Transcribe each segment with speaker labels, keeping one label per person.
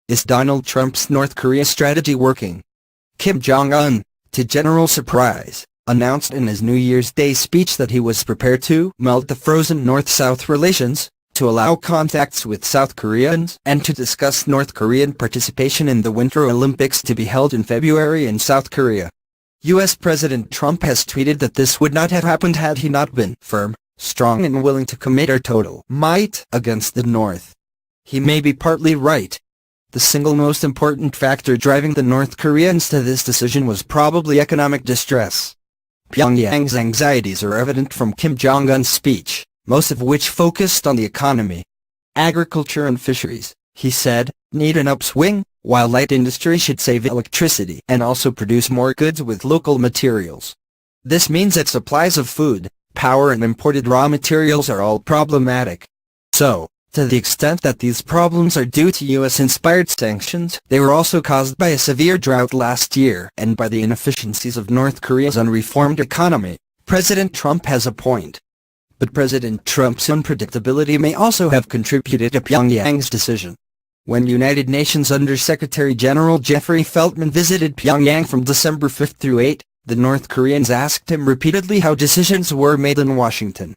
Speaker 1: Is Donald Trump's North Korea strategy working? Kim Jong Un, to general surprise, announced in his New Year's Day speech that he was prepared to melt the frozen North-South relations, to allow contacts with South Koreans, and to discuss North Korean participation in the Winter Olympics to be held in February in South Korea. U.S. President Trump has tweeted that this would not have happened had he not been firm, strong and willing to commit our total might against the North. He may be partly right. The single most important factor driving the North Koreans to this decision was probably economic distress. Pyongyang's anxieties are evident from Kim Jong Un's speech, most of which focused on the economy. Agriculture and fisheries, he said, need an upswing, while light industry should save electricity and also produce more goods with local materials. This means that supplies of food, power and imported raw materials are all problematic. So, to the extent that these problems are due to U.S.-inspired sanctions, they were also caused by a severe drought last year and by the inefficiencies of North Korea's unreformed economy. President Trump has a point. But President Trump's unpredictability may also have contributed to Pyongyang's decision. When United Nations Under-Secretary General Jeffrey Feltman visited Pyongyang from December 5 through 8, the North Koreans asked him repeatedly how decisions were made in Washington.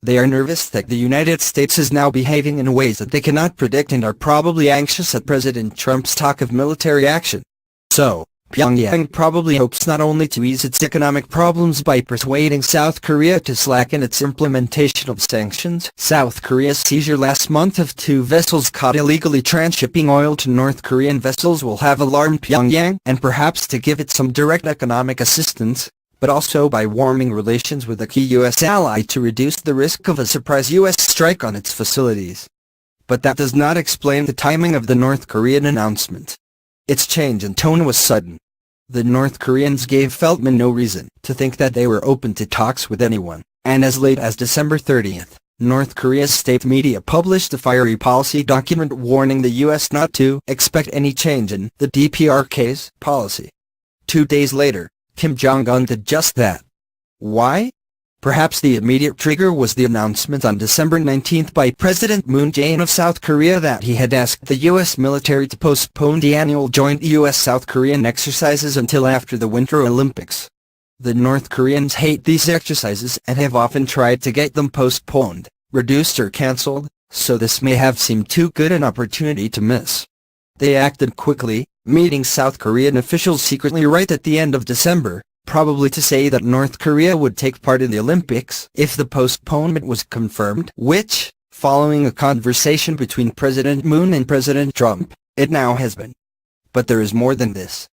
Speaker 1: They are nervous that the United States is now behaving in ways that they cannot predict and are probably anxious at President Trump's talk of military action. So, Pyongyang probably hopes not only to ease its economic problems by persuading South Korea to slacken its implementation of sanctions. South Korea's seizure last month of 2 vessels caught illegally transshipping oil to North Korean vessels will have alarmed Pyongyang, and perhaps to give it some direct economic assistance, but also by warming relations with a key U.S. ally to reduce the risk of a surprise U.S. strike on its facilities. But that does not explain the timing of the North Korean announcement. Its change in tone was sudden. The North Koreans gave Feltman no reason to think that they were open to talks with anyone, and as late as December 30th, North Korea's state media published a fiery policy document warning the U.S. not to expect any change in the DPRK's policy. 2 days later, Kim Jong Un did just that. Why? Perhaps the immediate trigger was the announcement on December 19 by President Moon Jae-in of South Korea that he had asked the U.S. military to postpone the annual joint U.S.-South Korean exercises until after the Winter Olympics. The North Koreans hate these exercises and have often tried to get them postponed, reduced or cancelled, so this may have seemed too good an opportunity to miss. They acted quickly, meeting South Korean officials secretly right at the end of December, probably to say that North Korea would take part in the Olympics if the postponement was confirmed, which, following a conversation between President Moon and President Trump, it now has been. But there is more than this.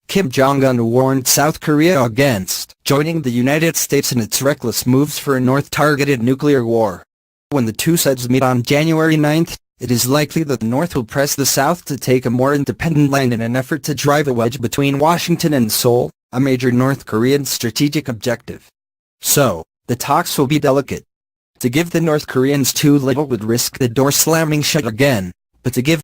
Speaker 1: Kim Jong Un warned South Korea against joining the United States in its reckless moves for a North-targeted nuclear war. When the two sides meet on January 9, it is likely that the North will press the South to take a more independent line in an effort to drive a wedge between Washington and Seoul, a major North Korean strategic objective. So, the talks will be delicate. To give the North Koreans too little would risk the door slamming shut again, but to give